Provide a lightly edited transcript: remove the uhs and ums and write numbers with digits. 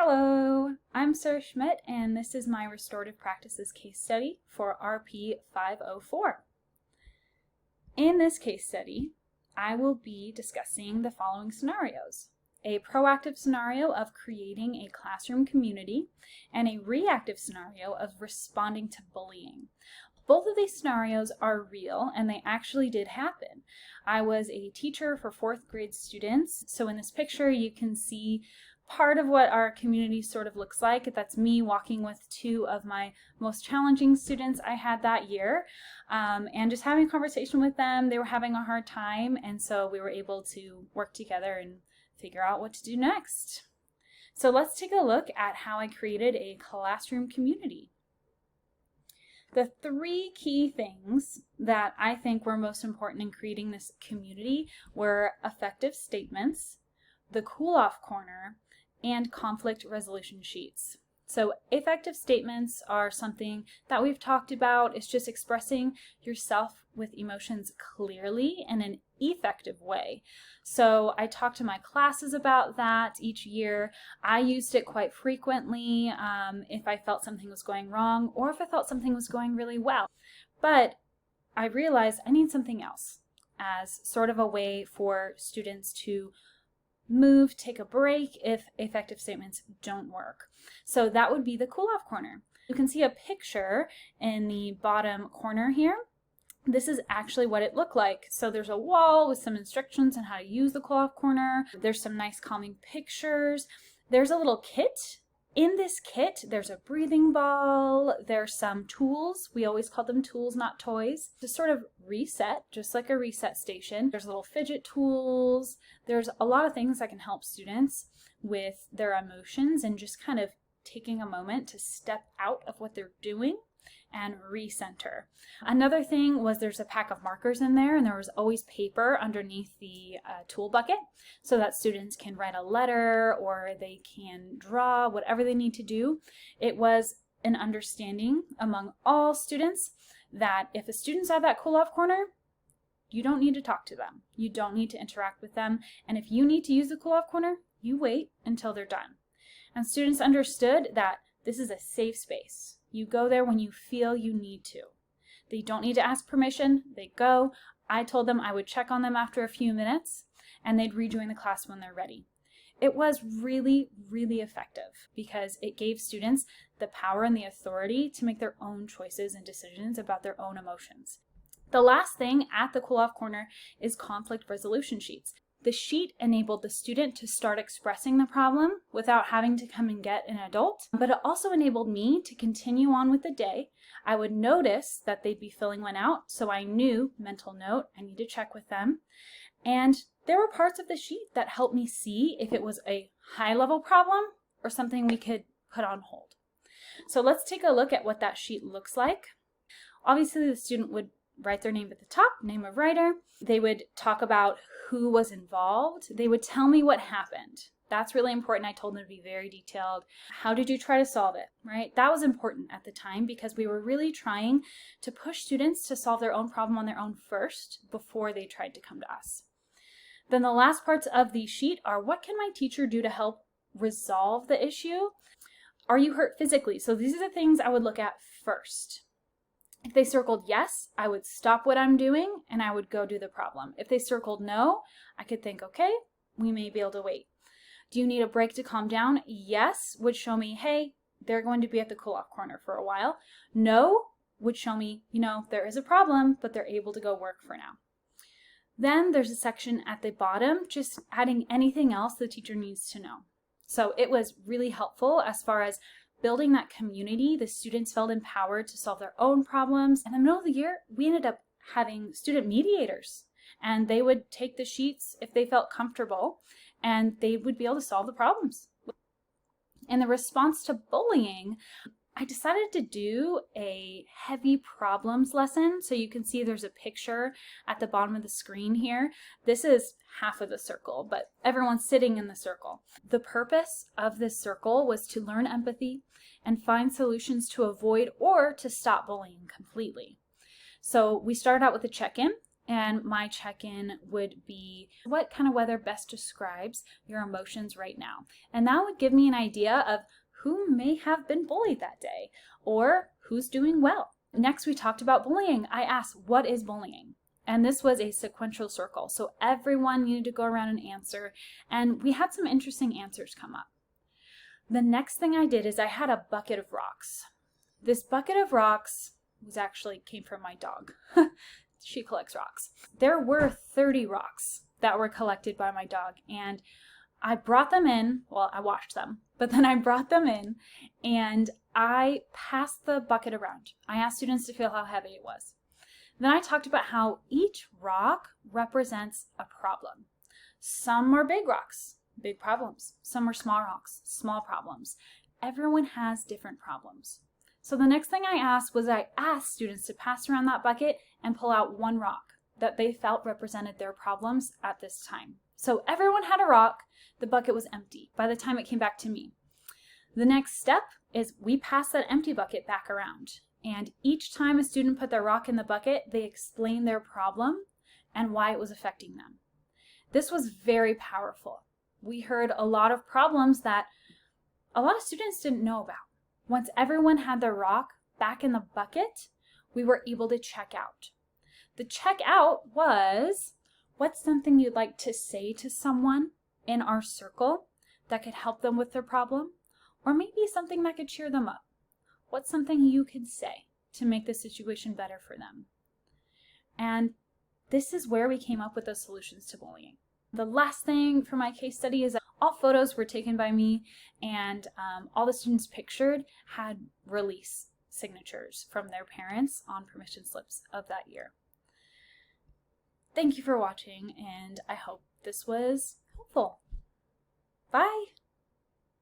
Hello, I'm Sarah Schmidt, and this is my restorative practices case study for RP 504. In this case study, I will be discussing the following scenarios: a proactive scenario of creating a classroom community, and a reactive scenario of responding to bullying. Both of these scenarios are real, and they actually did happen. I was a teacher for 4th grade students, so in this picture you can see part of what our community sort of looks like. That's me walking with 2 of my most challenging students I had that year, and just having a conversation with them. They were having a hard time, and so we were able to work together and figure out what to do next. So let's take a look at how I created a classroom community. The 3 key things that I think were most important in creating this community were effective statements, the cool-off corner, and conflict resolution sheets. So effective statements are something that we've talked about. It's just expressing yourself with emotions clearly in an effective way. So I talk to my classes about that each year. I used it quite frequently if I felt something was going wrong or if I felt something was going really well. But I realized I need something else as sort of a way for students to move, take a break if effective statements don't work. So that would be the cool-off corner. You can see a picture in the bottom corner here. This is actually what it looked like. So there's a wall with some instructions on how to use the cool-off corner. There's some nice calming pictures. There's a little kit. In this kit, there's a breathing ball, there's some tools. We always call them tools, not toys, to sort of reset, just like a reset station. There's little fidget tools. There's a lot of things that can help students with their emotions and just kind of taking a moment to step out of what they're doing and recenter. Another thing was there's a pack of markers in there, and there was always paper underneath the tool bucket so that students can write a letter or they can draw, whatever they need to do. It was an understanding among all students that if a student's at that cool-off corner, you don't need to talk to them. You don't need to interact with them. And if you need to use the cool-off corner, you wait until they're done. And students understood that this is a safe space. You go there when you feel you need to. They don't need to ask permission. They go. I told them I would check on them after a few minutes, and they'd rejoin the class when they're ready. It was really, really effective because it gave students the power and the authority to make their own choices and decisions about their own emotions. The last thing at the cool-off corner is conflict resolution sheets. The sheet enabled the student to start expressing the problem without having to come and get an adult, but it also enabled me to continue on with the day. I would notice that they'd be filling one out, so I knew, mental note, I need to check with them. And there were parts of the sheet that helped me see if it was a high-level problem or something we could put on hold. So let's take a look at what that sheet looks like. Obviously, the student would write their name at the top, name of writer. They would talk about who was involved. They would tell me what happened. That's really important. I told them to be very detailed. How did you try to solve it, right? That was important at the time because we were really trying to push students to solve their own problem on their own first before they tried to come to us. Then the last parts of the sheet are, what can my teacher do to help resolve the issue? Are you hurt physically? So these are the things I would look at first. If they circled yes, I would stop what I'm doing and I would go do the problem. If they circled no, I could think, okay, we may be able to wait. Do you need a break to calm down? Yes would show me, hey, they're going to be at the cool-off corner for a while. No would show me, there is a problem, but they're able to go work for now. Then there's a section at the bottom, just adding anything else the teacher needs to know. So it was really helpful as far as building that community. The students felt empowered to solve their own problems. In the middle of the year, we ended up having student mediators, and they would take the sheets if they felt comfortable, and they would be able to solve the problems. In the response to bullying, I decided to do a heavy problems lesson. So you can see there's a picture at the bottom of the screen here. This is half of the circle, but everyone's sitting in the circle. The purpose of this circle was to learn empathy and find solutions to avoid or to stop bullying completely. So we started out with a check-in. And my check-in would be, what kind of weather best describes your emotions right now? And that would give me an idea of who may have been bullied that day or who's doing well. Next, we talked about bullying. I asked, what is bullying? And this was a sequential circle. So everyone needed to go around and answer. And we had some interesting answers come up. The next thing I did is I had a bucket of rocks. This bucket of rocks came from my dog. She collects rocks. There were 30 rocks that were collected by my dog, and I brought them in. Well, I washed them, but then I brought them in and I passed the bucket around. I asked students to feel how heavy it was. Then I talked about how each rock represents a problem. Some are big rocks, big problems. Some are small rocks, small problems. Everyone has different problems. So the next thing I asked students to pass around that bucket and pull out one rock that they felt represented their problems at this time. So everyone had a rock. The bucket was empty by the time it came back to me. The next step is we pass that empty bucket back around. And each time a student put their rock in the bucket, they explained their problem and why it was affecting them. This was very powerful. We heard a lot of problems that a lot of students didn't know about. Once everyone had their rock back in the bucket, we were able to check out. The check out was, what's something you'd like to say to someone in our circle that could help them with their problem? Or maybe something that could cheer them up. What's something you could say to make the situation better for them? And this is where we came up with those solutions to bullying. The last thing for my case study is that all photos were taken by me, and all the students pictured had release signatures from their parents on permission slips of that year. Thank you for watching, and I hope this was helpful. Bye!